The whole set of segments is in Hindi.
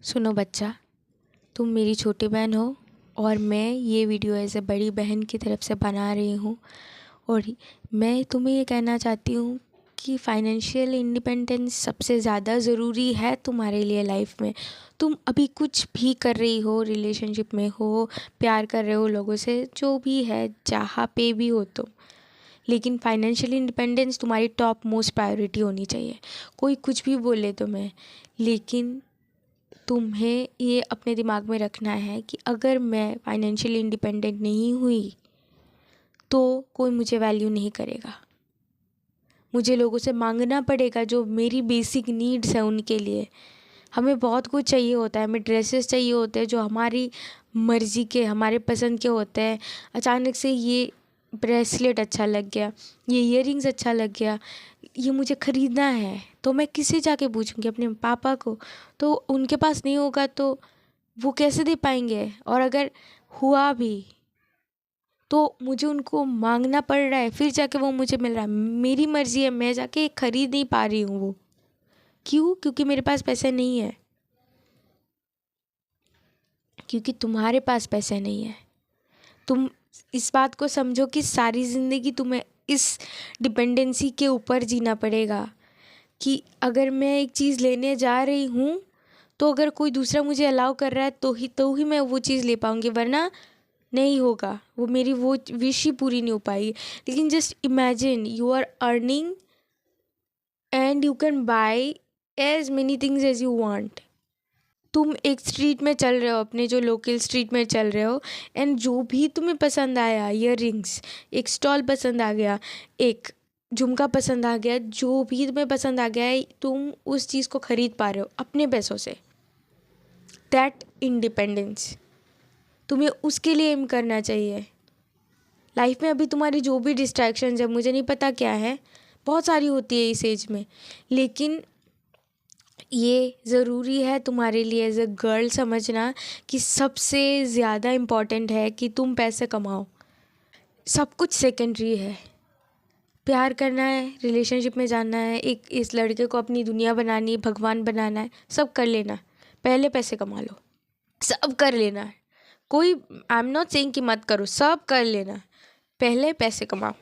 सुनो बच्चा, तुम मेरी छोटी बहन हो और मैं ये वीडियो एज ए बड़ी बहन की तरफ से बना रही हूँ। और मैं तुम्हें ये कहना चाहती हूँ कि फाइनेंशियल इंडिपेंडेंस सबसे ज़्यादा ज़रूरी है तुम्हारे लिए लाइफ में। तुम अभी कुछ भी कर रही हो, रिलेशनशिप में हो, प्यार कर रहे हो लोगों से, जो भी है, जहाँ पे भी हो तुम, लेकिन फाइनेंशियल इंडिपेंडेंस तुम्हारी टॉप मोस्ट प्रायोरिटी होनी चाहिए। कोई कुछ भी बोले तुम्हें, लेकिन तुम्हें ये अपने दिमाग में रखना है कि अगर मैं फाइनेंशियली इंडिपेंडेंट नहीं हुई तो कोई मुझे वैल्यू नहीं करेगा। मुझे लोगों से मांगना पड़ेगा जो मेरी बेसिक नीड्स हैं उनके लिए। हमें बहुत कुछ चाहिए होता है, हमें ड्रेसेस चाहिए होते हैं जो हमारी मर्ज़ी के, हमारे पसंद के होते हैं। अचानक से ये ब्रेसलेट अच्छा लग गया, ये इयररिंग्स अच्छा लग गया, ये मुझे ख़रीदना है, तो मैं किसे जाके पूछूंगी? अपने पापा को। तो उनके पास नहीं होगा तो वो कैसे दे पाएंगे? और अगर हुआ भी तो मुझे उनको मांगना पड़ रहा है, फिर जाके वो मुझे मिल रहा है। मेरी मर्ज़ी है, मैं जाके ख़रीद नहीं पा रही हूँ वो। क्यों? क्योंकि मेरे पास पैसे नहीं है। क्योंकि तुम्हारे पास पैसे नहीं है। तुम इस बात को समझो कि सारी ज़िंदगी तुम्हें इस डिपेंडेंसी के ऊपर जीना पड़ेगा कि अगर मैं एक चीज़ लेने जा रही हूँ तो अगर कोई दूसरा मुझे अलाउ कर रहा है तो ही मैं वो चीज़ ले पाऊँगी, वरना नहीं होगा। वो मेरी वो विश ही पूरी नहीं हो पाएगी। लेकिन just imagine you are earning and you can buy as many things as you want. तुम एक स्ट्रीट में चल रहे हो, अपने जो लोकल स्ट्रीट में चल रहे हो, एंड जो भी तुम्हें पसंद आया, ईयररिंग्स, एक स्टॉल पसंद आ गया, एक झुमका पसंद आ गया, जो भी तुम्हें पसंद आ गया है, तुम उस चीज़ को ख़रीद पा रहे हो अपने पैसों से। दैट इंडिपेंडेंस तुम्हें उसके लिए एम करना चाहिए। लाइफ में अभी तुम्हारी जो भी डिस्ट्रैक्शंस है, मुझे नहीं पता क्या है, बहुत सारी होती है इस एज में, लेकिन ये ज़रूरी है तुम्हारे लिए एज अ गर्ल समझना कि सबसे ज़्यादा इम्पॉर्टेंट है कि तुम पैसे कमाओ। सब कुछ सेकेंडरी है। प्यार करना है, रिलेशनशिप में जाना है, एक इस लड़के को अपनी दुनिया बनानी है, भगवान बनाना है, सब कर लेना। पहले पैसे कमा लो, सब कर लेना है। कोई, आई एम नॉट सेइंग कि मत करो, सब कर लेना। पहले पैसे कमाओ,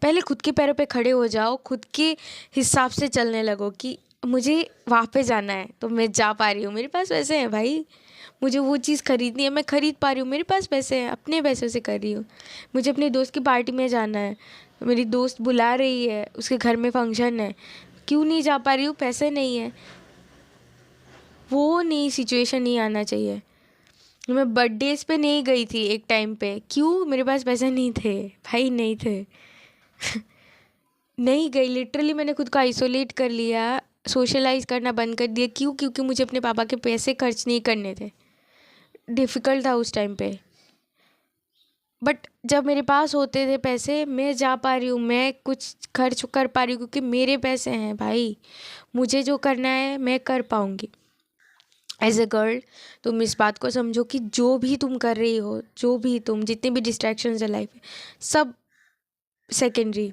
पहले खुद के पैरों पे खड़े हो जाओ, खुद के हिसाब से चलने लगो कि मुझे वहाँ पे जाना है तो मैं जा पा रही हूँ, मेरे पास पैसे हैं भाई। मुझे वो चीज़ खरीदनी है, मैं ख़रीद पा रही हूँ, मेरे पास पैसे हैं, अपने पैसों से कर रही हूँ। मुझे अपने दोस्त की पार्टी में जाना है, मेरी दोस्त बुला रही है, उसके घर में फंक्शन है, क्यों नहीं जा पा रही हूँ? पैसे नहीं है। वो नहीं, सिचुएशन नहीं आना चाहिए। मैं बर्थडेज पे नहीं गई थी एक टाइम पे, क्यों? मेरे पास पैसे नहीं थे भाई, नहीं थे। नहीं गई, लिटरली मैंने खुद को आइसोलेट कर लिया, सोशलाइज करना बंद कर दिया। क्यों? क्योंकि मुझे अपने पापा के पैसे खर्च नहीं करने थे। डिफ़िकल्ट था उस टाइम पे, बट जब मेरे पास होते थे पैसे, मैं जा पा रही हूँ, मैं कुछ खर्च कर पा रही हूँ क्योंकि मेरे पैसे हैं भाई। मुझे जो करना है मैं कर पाऊँगी। एज अ गर्ल तुम इस बात को समझो कि जो भी तुम कर रही हो, जो भी तुम, जितने भी डिस्ट्रैक्शंस है लाइफ में, सब सेकेंडरी।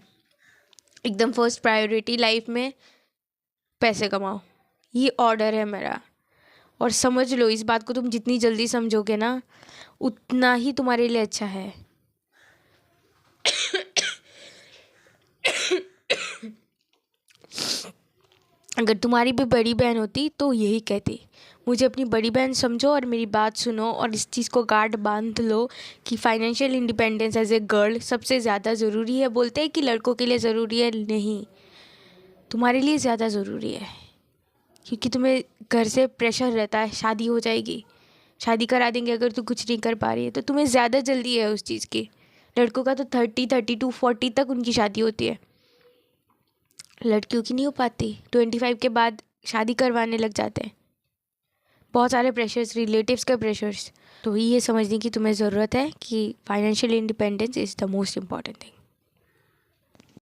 एकदम फर्स्ट प्रायोरिटी लाइफ में पैसे कमाओ। ये ऑर्डर है मेरा। और समझ लो, इस बात को तुम जितनी जल्दी समझोगे ना, उतना ही तुम्हारे लिए अच्छा है। अगर तुम्हारी भी बड़ी बहन होती तो यही कहती, मुझे अपनी बड़ी बहन समझो और मेरी बात सुनो और इस चीज़ को गांठ बांध लो कि financial independence as a girl सबसे ज़्यादा ज़रूरी है। बोलते हैं कि लड़कों के लिए ज़रूरी है, नहीं, तुम्हारे लिए ज़्यादा ज़रूरी है। क्योंकि तुम्हें घर से प्रेशर रहता है, शादी हो जाएगी, शादी करा देंगे अगर तू कुछ नहीं कर पा रही है, तो तुम्हें ज़्यादा जल्दी है उस चीज़ की। लड़कों का तो 32, 40 तक उनकी शादी होती है, लड़कियों की नहीं हो पाती। 25 के बाद शादी करवाने लग जाते हैं। बहुत सारे प्रेशर्स, रिलेटिव्स के प्रेशर्स। तो ये समझने की तुम्हें ज़रूरत है कि financial independence is the most important thing.